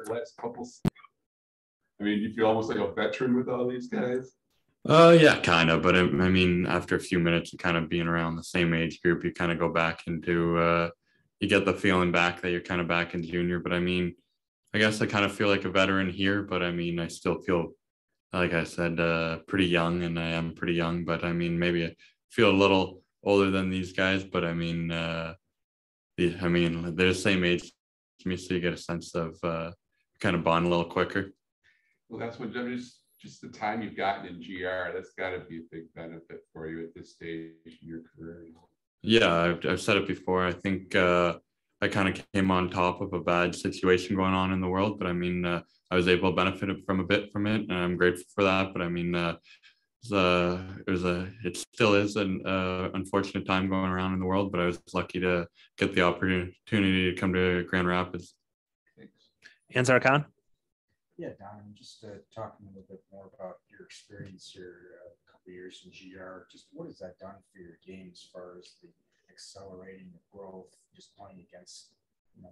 last couple. I mean, you feel almost like a veteran with all these guys. Yeah, kind of. But I mean, after a few minutes of kind of being around the same age group, you kind of go back into, you get the feeling back that you're kind of back in junior. But I mean, I guess I kind of feel like a veteran here, but I mean, I still feel, like I said, pretty young, and I am pretty young. But I mean, maybe I feel a little older than these guys. But I mean, they're the same age to me, so you get a sense of kind of bond a little quicker. Well, that's what just the time you've gotten in GR. That's got to be a big benefit for you at this stage in your career. Yeah, I've said it before. I think I kind of came on top of a bad situation going on in the world, but I mean, I was able to benefit from it, and I'm grateful for that. But I mean, it still is an unfortunate time going around in the world, but I was lucky to get the opportunity to come to Grand Rapids. Ansar Khan? Yeah, Don, just talking a little bit more about your experience here, a couple of years in GR, just what has that done for your game as far as the accelerating the growth, just playing against men,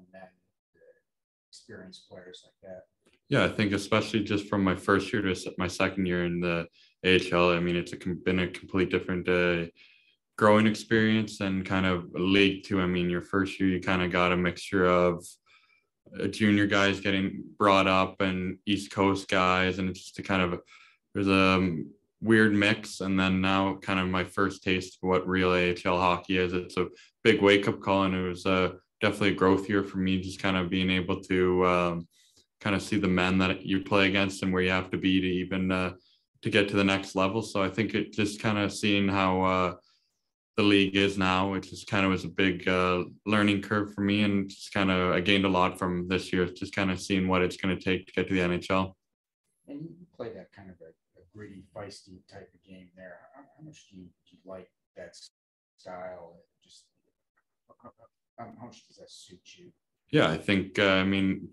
experienced players like that? Yeah, I think especially just from my first year to my second year in the AHL, I mean, it's been a complete different growing experience and kind of league too. I mean, your first year, you kind of got a mixture of junior guys getting brought up and East Coast guys, and it's just there's a weird mix. And then now kind of my first taste of what real AHL hockey is. It's a big wake-up call, and it was definitely a growth year for me, just kind of being able to kind of see the men that you play against and where you have to be to even to get to the next level. So I think it just kind of seeing how the league is now, it just kind of was a big learning curve for me, and just kind of I gained a lot from this year, just kind of seeing what it's going to take to get to the NHL. And you play that kind of a gritty, feisty type of game there. How much do you like that style? Just how much does that suit you? Yeah, I think I mean,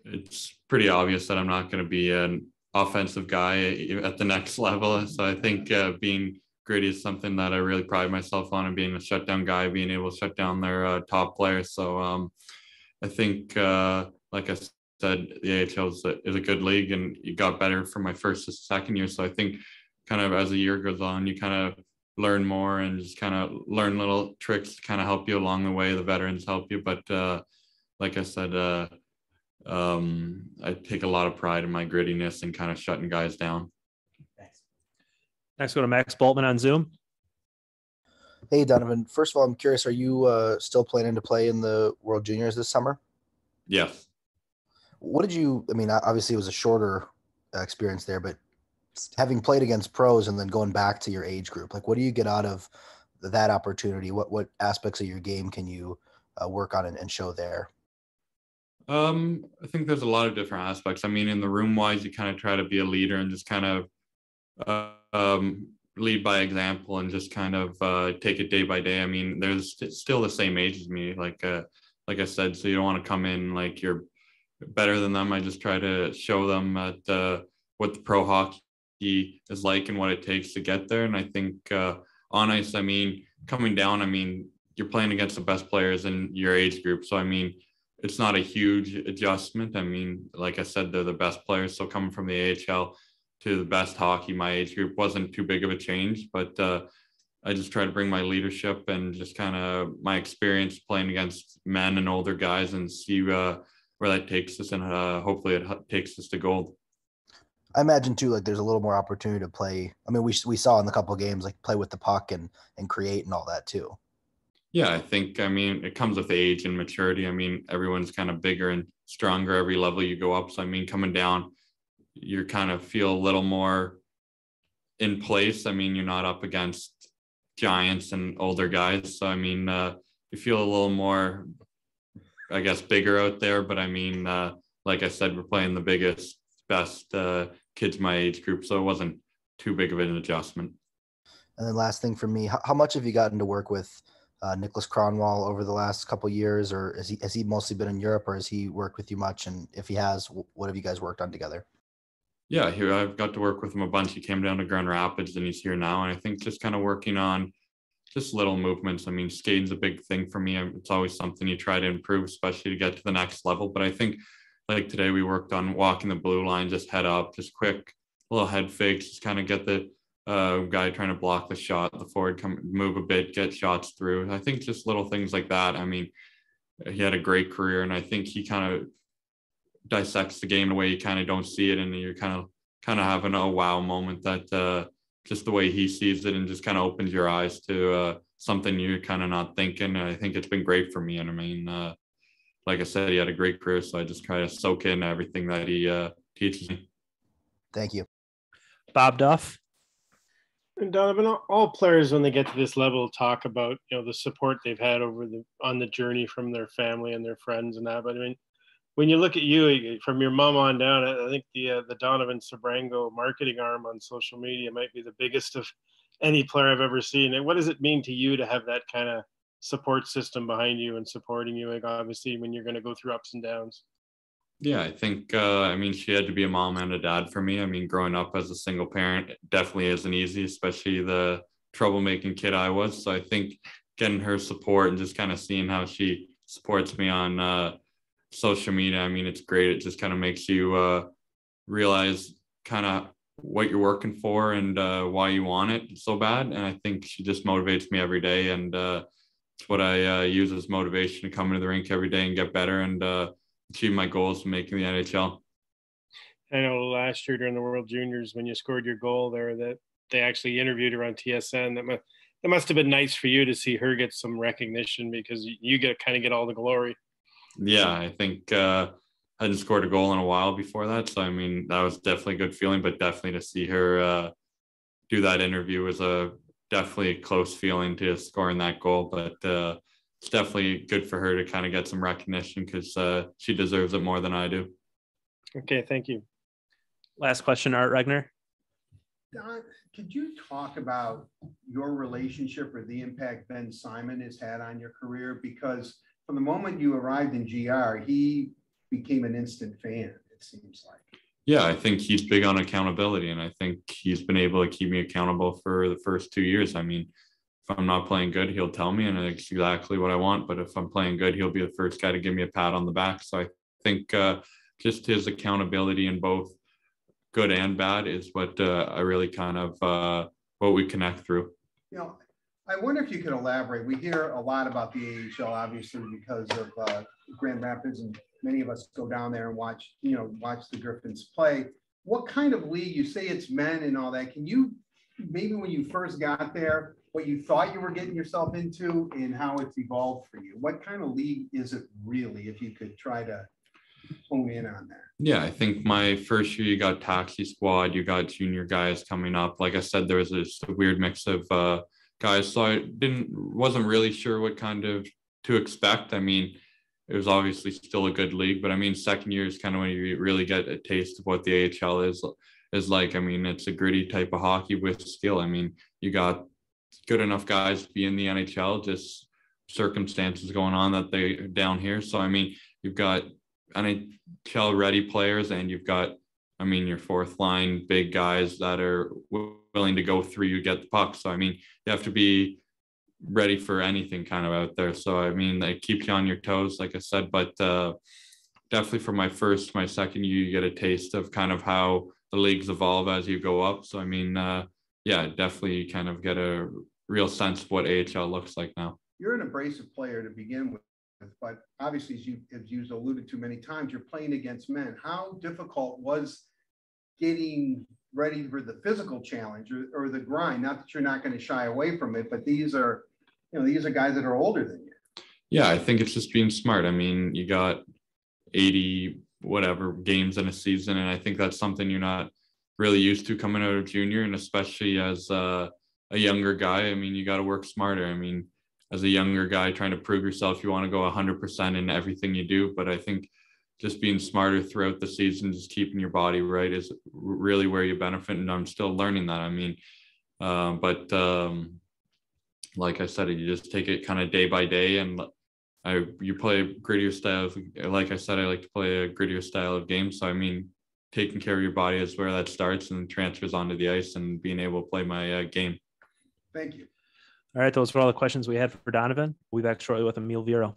it's pretty obvious that I'm not going to be an offensive guy at the next level. So I think being gritty is something that I really pride myself on, and being a shutdown guy, being able to shut down their top players. So I think, like I said, the AHL is a good league, and it got better from my first to second year. So I think kind of as the year goes on, you kind of learn more and just kind of learn little tricks to kind of help you along the way. The veterans help you. But like I said, I take a lot of pride in my grittiness and kind of shutting guys down. Next, go to Max Boltman on Zoom. Hey, Donovan. First of all, I'm curious, are you still planning to play in the World Juniors this summer? Yes. What did you, I mean, obviously it was a shorter experience there, but having played against pros and then going back to your age group, like what do you get out of that opportunity? What aspects of your game can you work on and show there? I think there's a lot of different aspects. I mean, in the room wise, you kind of try to be a leader and just kind of lead by example and just kind of take it day by day. I mean, there's still the same age as me, like I said, so you don't want to come in like you're better than them. I just try to show them that what the pro hockey is like and what it takes to get there. And I think on ice, I mean, coming down, I mean, you're playing against the best players in your age group. So, I mean, it's not a huge adjustment. I mean, like I said, they're the best players. So coming from the AHL to the best hockey, my age group wasn't too big of a change, but I just try to bring my leadership and just kind of my experience playing against men and older guys and see where that takes us, and hopefully it takes us to gold. I imagine too, like there's a little more opportunity to play. I mean, we saw in the couple of games, like play with the puck and create and all that too. Yeah, I think, I mean, it comes with age and maturity. I mean, everyone's kind of bigger and stronger every level you go up. So, I mean, coming down, you kind of feel a little more in place. I mean, you're not up against giants and older guys. So, I mean, you feel a little more, I guess, bigger out there. But, I mean, like I said, we're playing the biggest, best kids my age group. So it wasn't too big of an adjustment. And then last thing for me, how much have you gotten to work with Nicholas Kronwall over the last couple of years, or has he mostly been in Europe, or has he worked with you much? And if he has, what have you guys worked on together? Yeah, here I've got to work with him a bunch. He came down to Grand Rapids and he's here now. And I think just kind of working on just little movements. I mean, skating's a big thing for me. It's always something you try to improve, especially to get to the next level. But I think like today we worked on walking the blue line, just head up, just quick little head fakes, just kind of get the guy trying to block the shot, the forward come move a bit, get shots through. I think just little things like that. I mean, he had a great career, and I think he kind of dissects the game in a way you kind of don't see it, and you're kind of having a wow moment that just the way he sees it, and just kind of opens your eyes to something you're kind of not thinking. And I think it's been great for me. And I mean, like I said, he had a great career, so I just try to soak in everything that he teaches me. Thank you. Bob Duff. And Donovan, all players when they get to this level talk about, you know, the support they've had on the journey from their family and their friends and that. But I mean, when you look at you from your mom on down, I think the Donovan Sebrango marketing arm on social media might be the biggest of any player I've ever seen. And what does it mean to you to have that kind of support system behind you and supporting you, like obviously when you're going to go through ups and downs? Yeah, I think, I mean, she had to be a mom and a dad for me. I mean, growing up as a single parent definitely isn't easy, especially the troublemaking kid I was. So I think getting her support and just kind of seeing how she supports me on social media, I mean, it's great. It just kind of makes you realize kind of what you're working for and why you want it so bad. And I think she just motivates me every day. And it's what I use as motivation to come into the rink every day and get better and achieve my goals of making the NHL. I know last year during the World Juniors, when you scored your goal there, that they actually interviewed her on TSN. That must have been nice for you to see her get some recognition, because you get all the glory. Yeah, I think I hadn't scored a goal in a while before that. So, I mean, that was definitely a good feeling, but definitely to see her do that interview was definitely a close feeling to scoring that goal. But it's definitely good for her to kind of get some recognition, because she deserves it more than I do. Okay, thank you. Last question, Art Regner. Don, could you talk about your relationship or the impact Ben Simon has had on your career? Because from the moment you arrived in GR, he became an instant fan, it seems like. Yeah, I think he's big on accountability, and I think he's been able to keep me accountable for the first 2 years. I mean, if I'm not playing good, he'll tell me, and it's exactly what I want. But if I'm playing good, he'll be the first guy to give me a pat on the back. So I think just his accountability in both good and bad is what I really kind of what we connect through. You know, I wonder if you could elaborate. We hear a lot about the AHL, obviously, because of Grand Rapids, and many of us go down there and watch the Griffins play. What kind of league? You say it's men and all that. Can you, maybe when you first got there, what you thought you were getting yourself into and how it's evolved for you? What kind of league is it really, if you could try to hone in on that? Yeah, I think my first year, you got taxi squad, you got junior guys coming up. Like I said, there was just a weird mix of guys. So I wasn't really sure what kind of to expect. I mean, it was obviously still a good league, but I mean, second year is kind of when you really get a taste of what the AHL is like. I mean, it's a gritty type of hockey with skill. I mean, you got good enough guys to be in the NHL, just circumstances going on that they're down here. So, I mean, you've got NHL ready players, and you've got, I mean, your fourth line big guys that are willing to go through you, get the puck. So, I mean, you have to be ready for anything kind of out there. So, I mean, it keeps you on your toes, like I said, but definitely for my second year, you get a taste of kind of how the leagues evolve as you go up. So, I mean, yeah, definitely kind of get a real sense of what AHL looks like now. You're an abrasive player to begin with, but obviously, as you've alluded to many times, you're playing against men. How difficult was getting ready for the physical challenge or the grind? Not that you're not going to shy away from it, but these are guys that are older than you. Yeah, I think it's just being smart. I mean, you got 80 whatever games in a season, and I think that's something you're not really used to coming out of junior, and especially as a younger guy. I mean, you got to work smarter. I mean, as a younger guy trying to prove yourself, you want to go 100% in everything you do. But I think just being smarter throughout the season, just keeping your body right, is really where you benefit. And I'm still learning that. I mean, like I said, you just take it kind of day by day, and you play a grittier style. Like I said, I like to play a grittier style of game. So, I mean, taking care of your body is where that starts and transfers onto the ice, and being able to play my game. Thank you. All right, those were all the questions we had for Donovan. We'll be back shortly with Emil Vero.